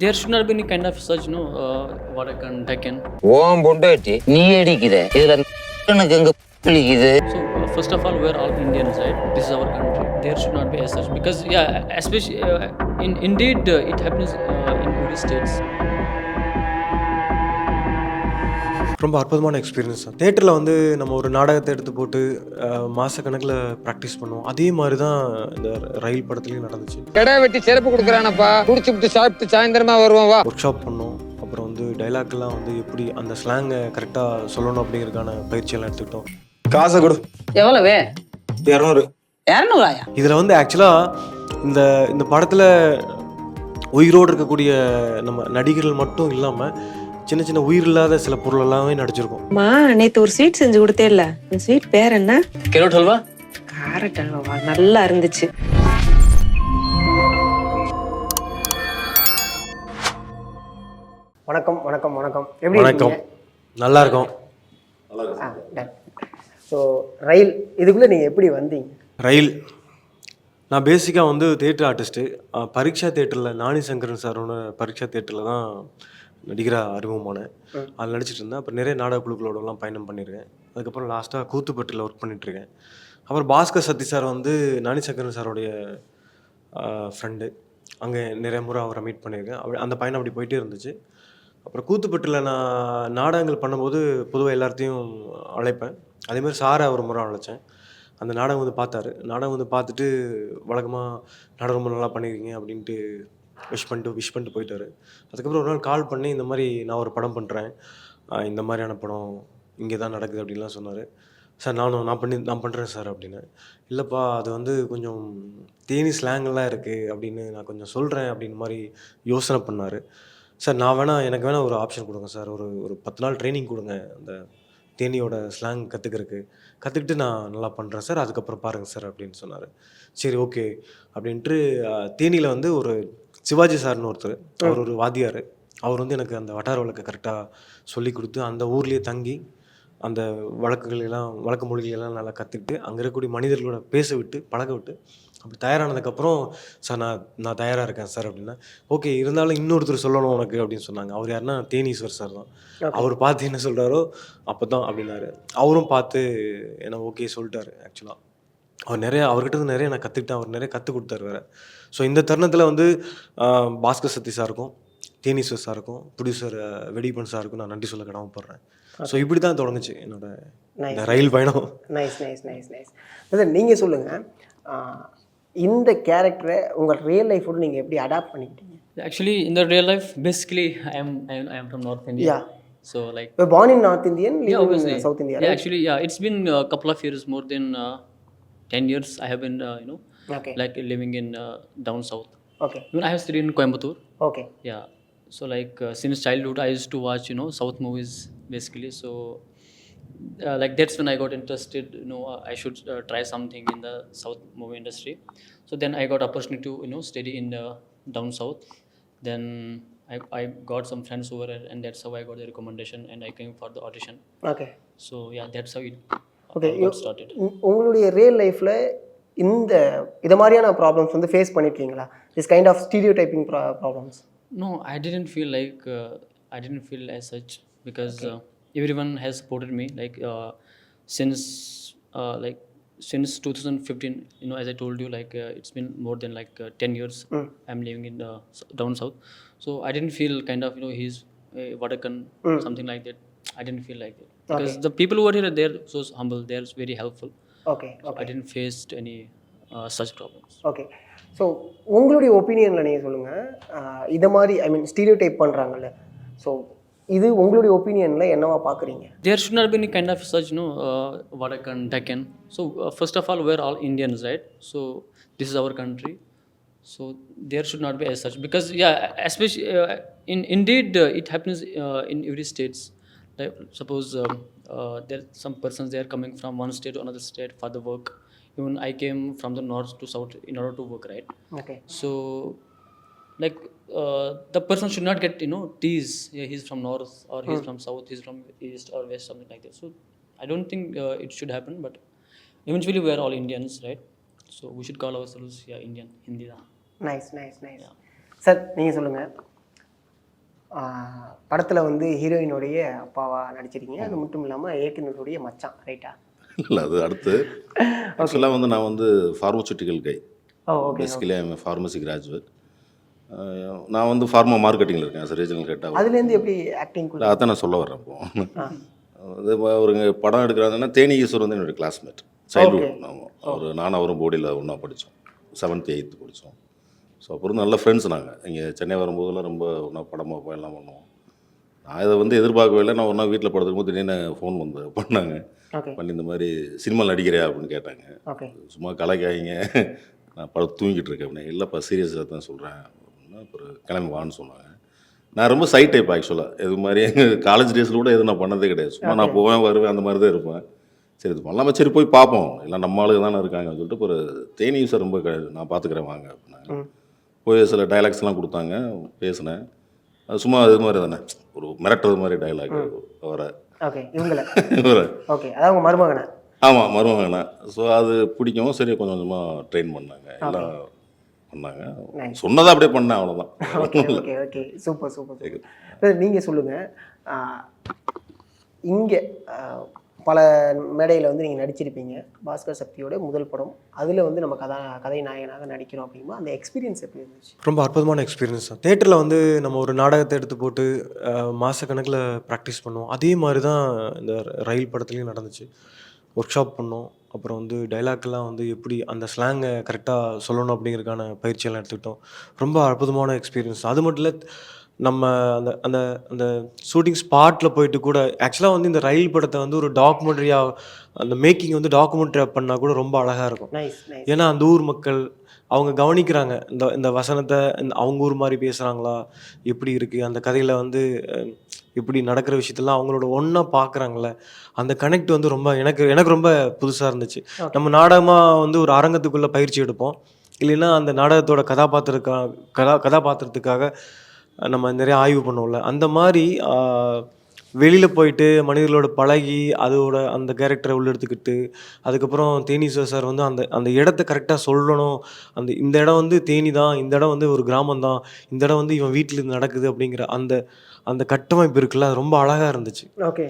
There should not be any kind of such, what I can taken. ஓம் பொண்டாட்டி நீ அடிக்கிற இதுல எனக்கு எங்க பிடிக்குது. So, first of all, we're all Indians, right? This is our country. There should not be as such because, yeah, especially indeed, it happens in every states. ரொம்ப அற்புதமான experience தான். தியேட்டரில் வந்து நம்ம ஒரு நாடகத்தை எடுத்து போட்டு மாதக்கணக்கில் ப்ராக்டிஸ் பண்ணுவோம். அதே மாதிரி தான் இந்த ரயில் படத்துலையும் நடந்துச்சு. கடை வெட்டி சிறப்பு கொடுக்குறானப்பா, குடிச்சுட்டு சாப்பிட்டு சாயந்தரமா வருவோம் வா. ஒர்க் ஷாப் பண்ணோம். அப்புறம் வந்து டைலாக்லாம் வந்து எப்படி அந்த ஸ்லாங்கை கரெக்டாக சொல்லணும் அப்படிங்கிறதுக்கான பயிற்சியெல்லாம் எடுத்துக்கிட்டோம். காசை கொடு. எவ்வளவு? 200. 200ஆயா? இதில் வந்து ஆக்சுவலாக இந்த இந்த படத்தில் உயிரோடு இருக்கக்கூடிய நம்ம நடிகர்கள் மட்டும் இல்லாமல் சின்ன சின்ன உயிர் இல்லாத சில பொருள் எல்லாமே நடிச்சிருக்கோம். அம்மா நேத்து ஒரு ஸ்வீட் செஞ்சு கொடுத்தே இல்ல, அந்த ஸ்வீட் பேர் என்ன? Carrot halwa? கேரட் அல்வா, நல்லா இருந்துச்சு. வணக்கம் வணக்கம் வணக்கம். எப்படி வணக்கம். நல்லா இருக்கும். ஸோ ரயில் இதுக்குள்ளே நீங்கள் எப்படி வந்தீங்க? ரயில் நான் பேசிக்காக வந்து தியேட்டர் ஆர்டிஸ்ட்டு. பரீட்சா தேட்டரில் நானி சங்கரன் சாரோட பரீட்சா தேட்டரில் தான் நடிகராக அறிமுகமானேன். அதில் நடிச்சிட்டு இருந்தேன். அப்புறம் நிறைய நாடக குழுக்களோடலாம் பயணம் பண்ணியிருக்கேன். அதுக்கப்புறம் லாஸ்ட்டாக கூத்துப்பட்டில் ஒர்க் பண்ணிகிட்ருக்கேன். அப்புறம் பாஸ்கர் சத்தி சார் வந்து நானி சங்கரன் சாரோடைய ஃப்ரெண்டு. அங்கே நிறைய முறை அவரை மீட் பண்ணியிருக்கேன். அந்த பயணம் அப்படி போயிட்டே இருந்துச்சு. அப்புறம் கூத்துப்பட்டில் நான் நாடகங்கள் பண்ணும்போது பொதுவாக எல்லாத்தையும் அழைப்பேன். அதேமாதிரி சாரை ஒரு முறை அழைச்சேன். அந்த நாடகம் வந்து பார்த்தாரு. நாடகம் வந்து பார்த்துட்டு வழக்கமாக நாடகம் ரொம்ப நல்லா பண்ணியிருக்கீங்க அப்படின்ட்டு விஷ் பண்ணிட்டு போயிட்டார். அதுக்கப்புறம் ஒரு நாள் கால் பண்ணி இந்த மாதிரி நான் ஒரு படம் பண்ணுறேன், இந்த மாதிரியான படம் இங்கே தான் நடக்குது அப்படின்லாம் சொன்னார். சார் நான் பண்ணுறேன் சார் அப்படின்னு. இல்லைப்பா அது வந்து கொஞ்சம் தேனி ஸ்லாங்கெல்லாம் இருக்குது அப்படின்னு நான் கொஞ்சம் சொல்கிறேன் அப்படின்னு மாதிரி யோசனை பண்ணார். சார் எனக்கு வேணால் ஒரு ஆப்ஷன் கொடுங்க சார், ஒரு 10 நாள் ட்ரைனிங் கொடுங்க அந்த தேனியோட ஸ்லாங் கற்றுக்கிட்டு நான் நல்லா பண்ணுறேன் சார், அதுக்கப்புறம் பாருங்கள் சார் அப்படின்னு சொன்னார். சரி ஓகே அப்படின்ட்டு தேனியில் வந்து ஒரு சிவாஜி சார்னு ஒருத்தர், அவர் ஒரு வாத்தியார். அவர் வந்து எனக்கு அந்த வட்டார வழக்கை கரெக்டாக சொல்லி கொடுத்து அந்த ஊர்லேயே தங்கி அந்த வழக்கு மொழிகளெல்லாம் நல்லா கற்றுக்கிட்டு அங்கே இருக்கக்கூடிய மனிதர்களோட பேச விட்டு பழக விட்டு அப்படி தயாரானதுக்கப்புறம் சார் நான் தயாராக இருக்கேன் சார் அப்படின்னா, ஓகே இருந்தாலும் இன்னொருத்தர் சொல்லணும் உனக்கு அப்படின்னு சொன்னாங்க. அவர் யாருன்னா தேனீஸ்வர் சார் தான். அவர் பார்த்து என்ன சொல்கிறாரோ அப்போ தான் அப்படின்னாரு. அவரும் பார்த்து என்ன ஓகே சொல்லிட்டாரு. ஆக்சுவலாக அவர்கிட்ட நிறைய நான் கற்றுக்கிட்டேன். அவர் நிறைய கற்றுக் கொடுத்தாரு வேறு. ஸோ இந்த தருணத்தில் வந்து பாஸ்கர் சத்தி சாருக்கும் தேனீஸ்வர் சாருக்கும் ப்ரொடியூசர் வெடிப்பன் சாருக்கும் நான் நன்றி சொல்ல கடமைப்படுறேன். ஸோ இப்படி தான் தொடங்குச்சு என்னோட இந்த ரயில் பயணம். நைஸ். அதான் நீங்கள் சொல்லுங்கள், இந்த கேரக்டரை உங்கள் ரியல் லைஃபோடு நீங்கள் எப்படி அடாப்ட் பண்ணிக்கிட்டீங்க? Actually, in the real life, basically, I am from North India. Yeah. So like. You're born in North Indian, Yeah, living obviously. in South India, Yeah, right? actually, yeah, it's been a couple of years, more than 10 years. I have been, Okay. like living in down south. Okay. Even I have studied in Coimbatore. Okay. Yeah. So like since childhood, I used to watch, South movies basically. So like that's when I got interested. I should try something in the South movie industry. So then I got opportunity to study in down south. Then I got some friends over there, and that's how I got the recommendation, and I came for the audition. Okay. So yeah, that's how it Okay. got started. உங்களுடைய real லைஃப்பில் இது மாதிரியான problems வந்து face பண்ணியிருக்கீங்களா? This kind of stereotyping problems? No, I didn't feel like I didn't feel as such because everyone has supported me since like since 2015. As I told you, it's been more than 10 years. I'm living in down south, so I didn't feel kind of he's Vadakan something like that. I didn't feel like that because the people over here, they're so humble, they're very helpful. Okay. So I didn't face any such problems. Okay. So உங்களுடைய ஒப்பீனியனில் நீங்கள் சொல்லுங்கள், இதை மாதிரி stereotype பண்ணுறாங்கல்ல, so இது உங்களுடைய ஒப்பீனியனில் என்னவா பார்க்குறீங்க? There should not be any kind of such, Vadakan, Deccan. So first of all, we're all Indians, right? So this is our country. So there should not be as such because especially indeed it happens in every states. Like suppose there some persons, they are coming from one state to another state for the work. Even I came from the north to south in order to work, right? Okay. So the person should not get teased. Yeah, he's from north or he's from south, he's from east or west, something like that. So I don't think it should happen, but eventually we are all Indians, right? So we should call ourselves Indian, Hindi da. Nice. Sir நீங்கள் சொல்லுங்கள், படத்தில் வந்து ஹீரோயினுடைய அப்பாவாக நடிச்சிருக்கீங்க. அது மட்டும் இல்லாமல் இயக்குனருடைய மச்சான், ரைட்டா? இல்லை, அது அடுத்து. ஆக்சுவலாக வந்து நான் வந்து ஃபார்மசூட்டிக்கல் கை. ஓகே. Basically pharmacy graduate. நான் வந்து ஃபார்மா மார்க்கெட்டிங்கில் இருக்கேன் as a ரீஜனல் ஹெட்டாக. அதுலேருந்து எப்படி ஆக்டிங்? அதான் நான் சொல்ல வரேன். இப்போ அது ஒரு படம் எடுக்கிறாங்கன்னா தேனி ஈஸ்வர் வந்து என்னுடைய கிளாஸ்மேட் சைல்ட்ஹுட். நானும் அவரும் போடியில் ஒன்றா படித்தோம், 7th 8th படித்தோம். ஸோ அப்புறம் நல்ல ஃப்ரெண்ட்ஸ் நாங்கள். இங்கே சென்னை வரும்போதெல்லாம் ரொம்ப ஒன்றா படமாக எல்லாம் பண்ணுவோம். நான் இதை வந்து எதிர்பார்க்கவே இல்லை. நான் ஒன்றா வீட்டில் படுத்துக்கும் போது திடீர்னு ஃபோன் வந்து பண்ணாங்க. பண்ணி இந்த மாதிரி சினிமாவில் நடிக்கிறியா அப்படின்னு கேட்டாங்க. சும்மா கலாய்க்காய்ங்க, நான் படம் தூங்கிட்டு இருக்கேன் அப்படின்னா. இல்லைப்பா சீரியஸாக தான் சொல்கிறேன் அப்படின்னா. அப்புறம் கிளம்பி வான்னு சொன்னாங்க. நான் ரொம்ப சை டைப் ஆக்சுவலாக. இது மாதிரி எங்கள் காலேஜ் டேஸில் கூட எதுவும் நான் பண்ணதே கிடையாது. சும்மா நான் போவேன் வருவேன் அந்த மாதிரி தான் இருப்பேன். சரி இது பண்ணலாமா, சரி போய் பார்ப்போம், இல்லை நம்ம ஆளுங்க தானே இருக்காங்கன்னு சொல்லிட்டு ஒரு தேனி சார் ரொம்ப நான் பார்த்துக்கிறேன் வாங்க அப்படின்னாங்க. போய் சில டைலாக்ஸ்லாம் கொடுத்தாங்க, பேசினேன். அது சும்மா இது மாதிரி தானே, ஒரு மிரட்டுறது மாதிரி டைலாக் வர. ஓகே, இவங்கள ஓகே, அதான் உங்கள் மருமகனை? ஆமாம், மருமகனை. ஸோ அது பிடிக்கும். சரி கொஞ்சம் கொஞ்சமாக ட்ரெயின் பண்ணாங்க, எல்லாம் பண்ணாங்க. சொன்னதை அப்படியே பண்ணேன், அவ்வளோதான். Okay okay okay, super super super. நீங்கள் சொல்லுங்கள், இங்கே பல மேடையில் வந்து நீங்கள் நடிச்சிருப்பீங்க. பாஸ்கர் சக்தியோட முதல் படம், அதில் வந்து நம்ம கதை நாயகனாக நடிக்கிறோம் அப்படிங்கும்போது அந்த எக்ஸ்பீரியன்ஸ் எப்படி இருந்துச்சு? ரொம்ப அற்புதமான எக்ஸ்பீரியன்ஸ் தான். தேட்டரில் வந்து நம்ம ஒரு நாடகத்தை எடுத்து போட்டு மாதக்கணக்கில் ப்ராக்டிஸ் பண்ணுவோம். அதே மாதிரி தான் இந்த ரயில் படத்துலையும் நடந்துச்சு. ஒர்க் ஷாப் பண்ணோம். அப்புறம் வந்து டைலாக்லாம் வந்து எப்படி அந்த ஸ்லாங்கை கரெக்டாக சொல்லணும் அப்படிங்கிறதுக்கான பயிற்சியெல்லாம் எடுத்துக்கிட்டோம். ரொம்ப அற்புதமான எக்ஸ்பீரியன்ஸ். அது மட்டும் இல்லை, நம்ம அந்த அந்த அந்த ஷூட்டிங் ஸ்பாட்டில் போயிட்டு கூட ஆக்சுவலாக வந்து இந்த ரயில் படத்தை வந்து ஒரு டாக்குமெண்ட்ரியாக, அந்த மேக்கிங் வந்து டாக்குமெண்ட்ரியாக பண்ணால் கூட ரொம்ப அழகாக இருக்கும். ஏன்னா அந்த ஊர் மக்கள் அவங்க கவனிக்கிறாங்க இந்த இந்த வசனத்தை, அவங்க ஊர் மாதிரி பேசுகிறாங்களா, எப்படி இருக்குது அந்த கதையில் வந்து இப்படி நடக்கிற விஷயத்தெல்லாம் அவங்களோட ஒன்றா பார்க்குறாங்களே, அந்த கனெக்ட் வந்து ரொம்ப எனக்கு ரொம்ப புதுசாக இருந்துச்சு. நம்ம நாடகமாக வந்து ஒரு அரங்கத்துக்குள்ளே பயிற்சி எடுப்போம், இல்லைன்னா அந்த நாடகத்தோட கதாபாத்திரத்துக்காக நம்ம நிறைய ஆய்வு பண்ணுவோம்ல, அந்த மாதிரி வெளியில் போயிட்டு மனிதர்களோட பழகி அதோட அந்த கேரக்டரை உள்ளெடுத்துக்கிட்டு, அதுக்கப்புறம் தேனீஸ்வர் சார் வந்து அந்த அந்த இடத்த கரெக்டாக சொல்லணும். இந்த இடம் வந்து தேனி தான், இந்த இடம் வந்து ஒரு கிராமம் தான், இந்த இடம் வந்து இவன் வீட்டில் நடக்குது அப்படிங்கிற அந்த அந்த கட்டமைப்பு இருக்குல்ல, அது ரொம்ப அழகாக இருந்துச்சு. ஓகே,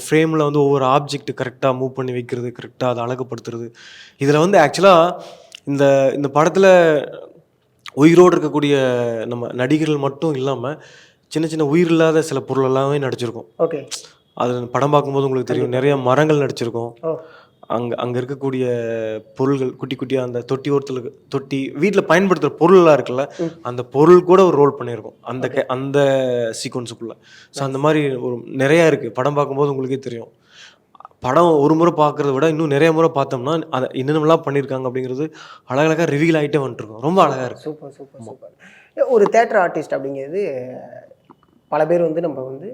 ஃப்ரேமில் வந்து ஒவ்வொரு ஆப்ஜெக்ட் கரெக்டாக மூவ் பண்ணி வைக்கிறது, கரெக்டாக அதை அழகுப்படுத்துறது. இதில் வந்து ஆக்சுவலாக இந்த இந்த படத்தில் உயிரோடு இருக்கக்கூடிய நம்ம நடிகர்கள் மட்டும் இல்லாமல் சின்ன சின்ன உயிர் இல்லாத சில பொருள் எல்லாமே நடிச்சிருக்கோம். ஓகே, அது படம் பார்க்கும்போது உங்களுக்கு தெரியும், நிறைய மரங்கள் நடிச்சிருக்கோம். அங்கே இருக்கக்கூடிய பொருள்கள் குட்டி குட்டியாக அந்த தொட்டி வீட்டில் பயன்படுத்துகிற பொருள்லாம் இருக்குல்ல, அந்த பொருள் கூட ஒரு ரோல் பண்ணியிருக்கோம் அந்த சீக்வன்ஸுக்குள்ளே. ஸோ அந்த மாதிரி ஒரு நிறையா இருக்குது. படம் பார்க்கும்போது உங்களுக்கே தெரியும். படம் ஒரு முறை பார்க்குறத விட இன்னும் நிறைய முறை பார்த்தோம்னா அதை என்னென்னலாம் பண்ணியிருக்காங்க அப்படிங்கிறது அழகழகாக ரிவீல் ஆகிட்டே வந்துட்டுருக்கோம். ரொம்ப அழகாக இருக்குது. Super super super. ஒரு தேட்டர் ஆர்டிஸ்ட் அப்படிங்கிறது பல பேர் வந்து நம்ம வந்து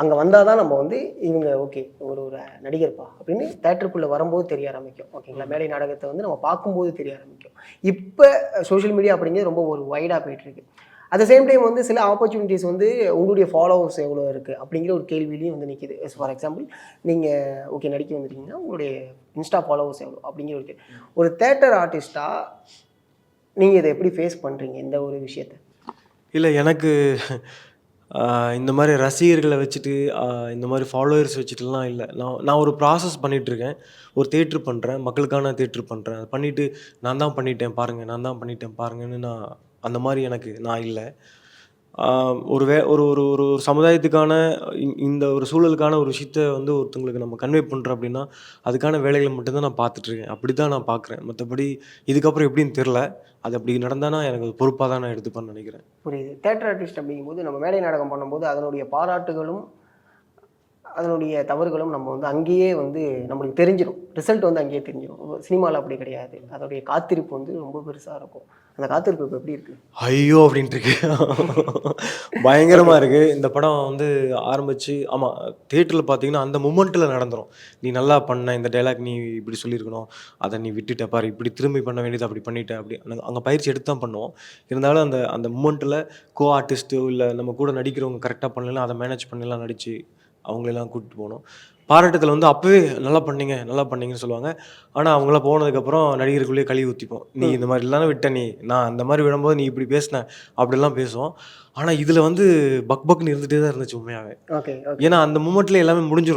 அங்கே வந்தால் தான் நம்ம வந்து இவங்க ஓகே ஒரு நடிகர்ப்பா அப்படின்னு தேட்டருக்குள்ளே வரும்போது தெரிய ஆரம்பிக்கும். ஓகேங்களா, மேடை நாடகத்தை வந்து நம்ம பார்க்கும்போது தெரிய ஆரம்பிக்கும். இப்போ சோஷியல் மீடியா அப்படிங்கிறது ரொம்ப ஒரு வைடாக போயிட்டுருக்கு. அட் த சேம் டைம் வந்து சில ஆப்பர்ச்சுனிட்டிஸ் வந்து உங்களுடைய ஃபாலோவர்ஸ் எவ்வளோ இருக்குது அப்படிங்கிற ஒரு கேள்வியிலையும் வந்து நிற்கிது. ஃபார் எக்ஸாம்பிள், நீங்கள் ஓகே நடிக்க வந்துட்டீங்கன்னா உங்களுடைய இன்ஸ்டா ஃபாலோவர்ஸ் எவ்வளோ அப்படிங்கிற ஒரு தேட்டர் ஆர்டிஸ்ட்டாக நீங்கள் இதை எப்படி ஃபேஸ் பண்ணுறீங்க இந்த ஒரு விஷயத்தை? இல்லை, எனக்கு இந்த மாதிரி ரசிகர்களை வச்சுட்டு இந்த மாதிரி ஃபாலோவர்ஸ் வச்சுட்டுலாம் இல்லை. நான் ஒரு ப்ராசஸ் பண்ணிகிட்ருக்கேன். ஒரு தேட்ரு பண்ணுறேன், மக்களுக்கான தேட்ரு பண்ணுறேன். அதை பண்ணிவிட்டு நான் தான் பண்ணிட்டேன் பாருங்கன்னு நான் அந்த மாதிரி நான் இல்லை. ஒரு ஒரு சமுதாயத்துக்கான இந்த ஒரு சூழலுக்கான ஒரு விஷயத்த வந்து ஒருத்தங்களுக்கு நம்ம கன்வே பண்ணுறோம் அப்படின்னா அதுக்கான வேலைகளை மட்டும்தான் நான் பார்த்துட்ருக்கேன். அப்படி தான் நான் பார்க்குறேன். மற்றபடி இதுக்கப்புறம் எப்படின்னு தெரில. அது அப்படி நடந்தானா எனக்கு பொறுப்பாக தான் நான் எடுத்துப்பேன்னு நினைக்கிறேன். புரியுது. தேட்டர் ஆர்டிஸ்ட் அப்படிங்கும்போது நம்ம மேடை நாடகம் பண்ணும்போது அதனுடைய பாராட்டுகளும் அதனுடைய தவறுகளும் நம்ம வந்து அங்கேயே வந்து நம்மளுக்கு தெரிஞ்சிடும். ரிசல்ட் வந்து அங்கேயே தெரிஞ்சிடும். சினிமாவில் அப்படி கிடையாது. அதோடைய காத்திருப்பு வந்து ரொம்ப பெருசாக இருக்கும். அந்த காத்திருப்பு இப்போ எப்படி இருக்குது? ஐயோ அப்படின்ட்டு இருக்கு, பயங்கரமாக இருக்குது. இந்த படம் வந்து ஆரம்பித்து ஆமாம் தேட்டரில் பார்த்தீங்கன்னா அந்த மூமெண்ட்டில் நடந்துடும். நீ நல்லா பண்ண, இந்த டைலாக் நீ இப்படி சொல்லியிருக்கணும், அதை நீ விட்டுட்ட பாரு, இப்படி திரும்பி பண்ண வேண்டியது அப்படி பண்ணிட்ட, அப்படி அங்கே பயிற்சி எடுத்து தான் பண்ணுவோம். இருந்தாலும் அந்த அந்த மூமெண்ட்டில் கோ ஆர்டிஸ்ட்டோ இல்லை நம்ம கூட நடிக்கிறவங்க கரெக்டாக பண்ணலாம், அதை மேனேஜ் பண்ணலாம், நடித்து அவங்களெல்லாம் கூப்பிட்டு போனோம். பாராட்டத்தில் வந்து அப்போவே நல்லா பண்ணீங்கன்னு சொல்லுவாங்க. ஆனால் அவங்களாம் போனதுக்கப்புறம் நடிகருக்குள்ளேயே கழுவி ஊற்றிப்போம். நீ இந்த மாதிரி இல்லைனா விட்ட நீ நான் அந்த மாதிரி விடும்போது நீ இப்படி பேசின அப்படிலாம் பேசுவோம். ஆனால் இதில் வந்து பக்னு இருந்துகிட்டே தான் இருந்துச்சு உண்மையாகவே. ஓகே ஏன்னா அந்த மூமெண்ட்ல எல்லாமே முடிஞ்சு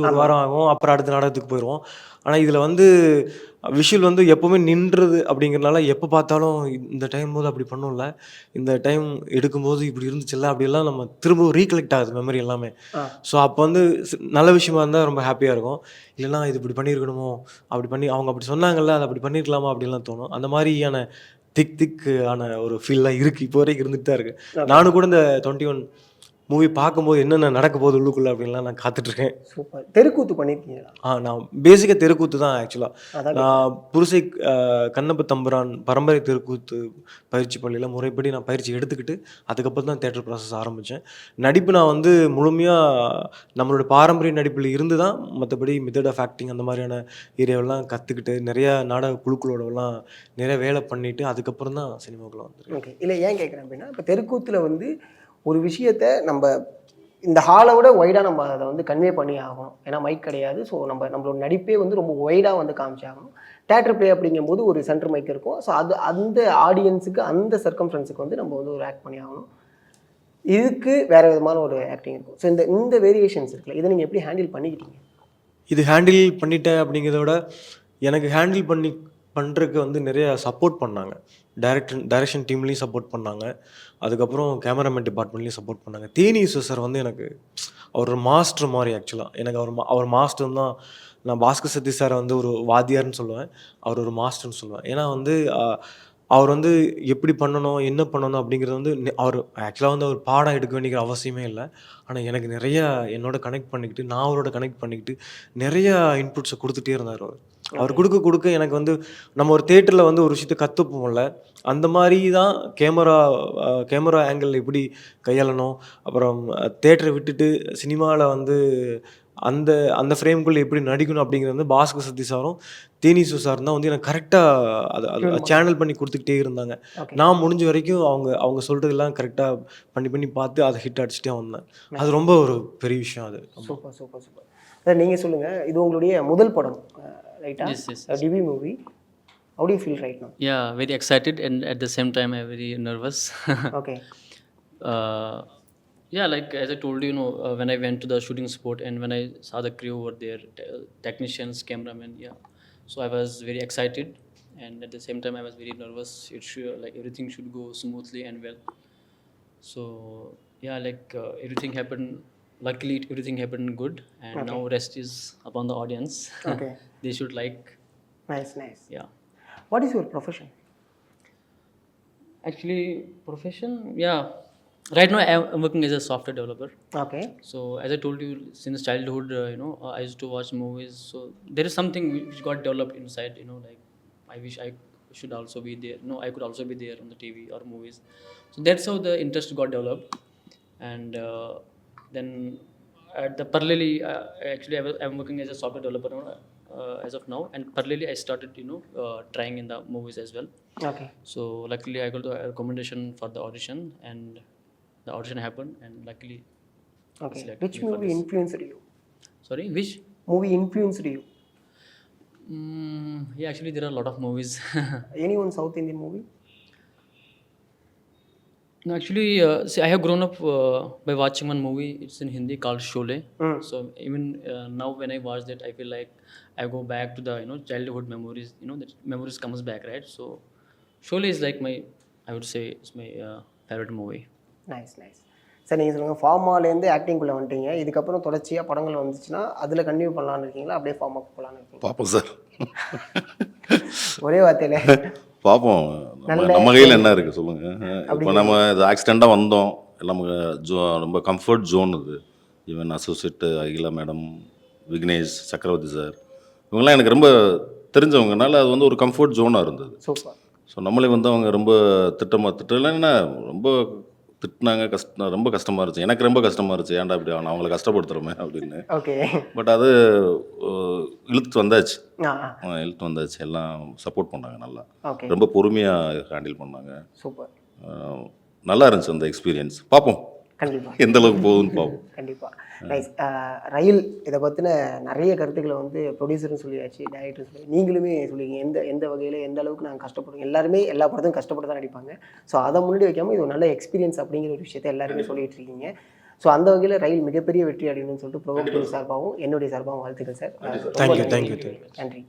ஒரு வாரம் ஆகும், அப்புறம் அடுத்த நாடகத்துக்கு போயிடுவோம். ஆனால் இதில் வந்து விஷுவல் வந்து எப்போவுமே நின்றுது அப்படிங்கிறனால எப்போ பார்த்தாலும் இந்த டைம் போது அப்படி பண்ணோம்ல, இந்த டைம் எடுக்கும்போது இப்படி இருந்துச்சுல்ல அப்படிலாம் நம்ம திரும்ப ரீகலெக்ட் ஆகுது மெமரி எல்லாமே. ஸோ அப்போ வந்து நல்ல விஷயமா இருந்தால் ரொம்ப ஹாப்பியாக இருக்கும். இல்லைனா இது இப்படி பண்ணியிருக்கணுமோ, அப்படி பண்ணி அவங்க அப்படி சொன்னாங்கல்ல அதை அப்படி பண்ணியிருக்கலாமா அப்படின்லாம் தோணும். அந்த மாதிரியான ஆன ஒரு ஃபீல்லாம் இருக்குது, இப்போ வரைக்கும் இருந்துட்டு தான் இருக்குது. நானும் கூட இந்த 21 மூவி பார்க்கும்போது என்னென்ன நடக்க போகுது உள்ளுக்குள்ளே அப்படின்லாம் நான் காத்துட்ருக்கேன். சூப்பர். தெருக்கூத்து பண்ணியிருக்கீங்களா? நான் பேசிக்காக தெருக்கூத்து தான் ஆக்சுவலாக. அதான் நான் புருசை கண்ணப்ப தம்புரான் பரம்பரை தெருக்கூத்து பயிற்சி பள்ளியில் முறைப்படி நான் பயிற்சி எடுத்துக்கிட்டு அதுக்கப்புறம் தான் தேட்டர் ப்ராசஸ் ஆரம்பித்தேன். நடிப்பு நான் வந்து முழுமையாக நம்மளோட பாரம்பரிய நடிப்பில் இருந்து தான், மற்றபடி மெத்தட் ஆஃப் ஆக்டிங் அந்த மாதிரியான ஏரியாவெல்லாம் கற்றுக்கிட்டு நிறையா நாடக குழுக்களோடலாம் நிறைய வேலை பண்ணிவிட்டு அதுக்கப்புறம் தான் சினிமாவுக்குள்ள வந்துருக்கேன். ஓகே. இல்லை ஏன் கேட்குறேன் அப்படின்னா, இப்போ தெருக்கூத்தில் வந்து ஒரு விஷயத்தை நம்ம இந்த ஹாலை விட ஒய்டாக நம்ம அதை வந்து கன்வே பண்ணி ஆகணும். ஏன்னா மைக் கிடையாது. ஸோ நம்மளோட நடிப்பே வந்து ரொம்ப ஒய்டாக வந்து காமிச்சாகணும். தேட்டர் ப்ளே அப்படிங்கும்போது ஒரு சென்டர் மைக் இருக்கும். ஸோ அந்த ஆடியன்ஸுக்கு அந்த சர்க்கம்ஃபரன்ஸுக்கு வந்து நம்ம வந்து ஒரு ஆக்ட் பண்ணி ஆகணும். இதுக்கு வேறு விதமான ஒரு ஆக்டிங் இருக்கும். ஸோ இந்த வேரியேஷன்ஸ் இருக்குல்ல, இதை நீங்கள் எப்படி ஹேண்டில் பண்ணிக்கிட்டீங்க? இது ஹேண்டில் பண்ணிட்டேன் அப்படிங்கிறத விட எனக்கு ஹேண்டில் பண்ணுறதுக்கு வந்து நிறைய சப்போர்ட் பண்ணாங்க. டைரக்ஷன் டீம்லேயும் சப்போர்ட் பண்ணாங்க. அதுக்கப்புறம் கேமராமேன் டிபார்ட்மெண்ட்லேயும் சப்போர்ட் பண்ணாங்க. தேனி சார் வந்து எனக்கு அவர் ஒரு மாஸ்டர் மாதிரி ஆக்சுவலாக. எனக்கு அவர் மாஸ்டர் தான். நான் பாஸ்கர் சதீஷ் சாரை வந்து ஒரு வாத்தியார்னு சொல்லுவேன், அவர் ஒரு மாஸ்டர்னு சொல்லுவேன். ஏன்னா வந்து அவர் வந்து எப்படி பண்ணணும், என்ன பண்ணணும் அப்படிங்கிறது வந்து அவர் ஆக்சுவலாக வந்து அவர் பாடம் எடுக்க வேண்டிய அவசியமே இல்லை. ஆனால் எனக்கு நிறையா என்னோட கனெக்ட் பண்ணிக்கிட்டு, நான் அவரோட கனெக்ட் பண்ணிக்கிட்டு நிறையா இன்புட்ஸை கொடுத்துட்டே இருந்தார் அவர். அவர் கொடுக்க எனக்கு வந்து நம்ம ஒரு தேட்டரில் வந்து ஒரு விஷயத்தை கற்றுப்போம்ல, அந்த மாதிரி தான் கேமரா ஆங்கிள் எப்படி கையாளணும், அப்புறம் தேட்டரை விட்டுட்டு சினிமாவில் வந்து அந்த ஃப்ரேம்குள்ளே எப்படி நடிக்கணும் அப்படிங்கிறது வந்து பாஸ்கர் சதீஷ் சாரும் தேனிசு சார் தான் வந்து எனக்கு கரெக்டாக அதை சேனல் பண்ணி கொடுத்துக்கிட்டே இருந்தாங்க. நான் முடிஞ்ச வரைக்கும் அவங்க சொல்கிறதெல்லாம் கரெக்டாக பண்ணி பார்த்து அதை ஹிட் அடிச்சுட்டே வந்தேன். அது ரொம்ப ஒரு பெரிய விஷயம். அது சூப்பர். சார் நீங்கள் சொல்லுங்கள், இது உங்களுடைய முதல் படம் ரைட்டா? Yes. debut movie. How do you feel right now? Yeah, very excited and at the same time I'm very nervous. Okay. Yeah, like as I told you, when I went to the shooting spot and when I saw the crew over there, technicians, cameramen, yeah. So I was very excited and at the same time I was very nervous. Like everything should go smoothly and well. So yeah, like everything happened. Luckily, everything happened good, and now rest is upon the audience. Okay. They should like. Nice. Yeah. What is your profession? Actually, profession, yeah. Right now, I'm working as a software developer. Okay. So, as I told you, since childhood, I used to watch movies. So, there is something which got developed inside. Like I wish I should also be there. I could also be there on the TV or movies. So that's how the interest got developed, and then at the parallelly, actually, I'm working as a software developer as of now, and parallelly, I started, trying in the movies as well. Okay. So luckily, I got the recommendation for the audition, and the audition happened, and luckily, Okay. selected Which me for movie this. influenced you? Sorry, which? Movie influenced you? Yeah, actually, there are a lot of movies. Any one South Indian movie? No, actually, see, I have grown up by watching one movie. It's in Hindi called Sholay. So even now, when I watch that, I feel like I go back to the childhood memories. That memories comes back, right? So Sholay is like I would say, it's my favorite movie. Nice. Sir நீங்கள் சொல்லுங்கள், ஃபார்மாலேருந்து ஆக்டிங்குள்ளே வந்துட்டீங்க. இதுக்கப்புறம் தொடர்ச்சியாக படங்கள் வந்துச்சுன்னா அதில் continue பண்ணலான்னு இருக்கீங்களா, அப்படியே ஃபார்மாக்கு போகலான்னு இருக்கீங்க? பார்ப்போம் சார். ஒரே வார்த்தையில பார்ப்போம். நம்ம கையில் என்ன இருக்குது சொல்லுங்கள். இப்போ நம்ம இது ஆக்சிடெண்ட்டாக வந்தோம், நமக்கு ரொம்ப கம்ஃபர்ட் ஜோன் இது. Even associate Akila madam, Vignesh, சக்கரவர்த்தி சார், இவங்கெல்லாம் எனக்கு ரொம்ப தெரிஞ்சவங்கனால அது வந்து ஒரு கம்ஃபர்ட் ஜோனாக இருந்தது. சூப்பர். ஸோ நம்மளே வந்து அவங்க ரொம்ப திட்டலைன்னா ரொம்ப திட்டினாங்க, ரொம்ப கஷ்டமாக இருந்துச்சு. எனக்கு ரொம்ப கஷ்டமாக இருந்துச்சு, ஏன்டா இப்படி அவங்கள கஷ்டப்படுத்துகிறோமே அப்படின்னு. ஓகே. பட் அது இழுத்து வந்தாச்சு. எல்லாம் சப்போர்ட் பண்ணாங்க நல்லா. ஓகே. ரொம்ப பொறுமையாக ஹேண்டில் பண்ணாங்க. சூப்பர். நல்லா இருந்துச்சு அந்த எக்ஸ்பீரியன்ஸ். பார்ப்போம். கண்டிப்பாக எந்த அளவுக்கு போகுதுன்னு பார்ப்போம். கண்டிப்பாக நைஸ். ரயில் இதை பற்றின நிறைய கருத்துக்களை வந்து ப்ரொடியூசரும் சொல்லியாச்சு, டைரக்டரும் சொல்லி, நீங்களுமே சொல்லிங்க எந்த எந்த வகையில் எந்த அளவுக்கு நாங்கள் கஷ்டப்படுவோம். எல்லாருமே எல்லா படத்தையும் கஷ்டப்பட்டு தான் நடிப்பாங்க. ஸோ அதை முன்னாடி வைக்காமல் இது ஒரு நல்ல எக்ஸ்பீரியன்ஸ் அப்படிங்கிற ஒரு விஷயத்தை எல்லாருமே சொல்லிட்டு இருக்கீங்க. ஸோ அந்த வகையில் ரயில் மிகப்பெரிய வெற்றி அடையணும்னு சொல்லிட்டு ப்ரோக்ராம் சார்பாகவும் என்னுடைய சார்பாகவும் வாழ்த்துக்கள் சார். தேங்க்யூ. நன்றி.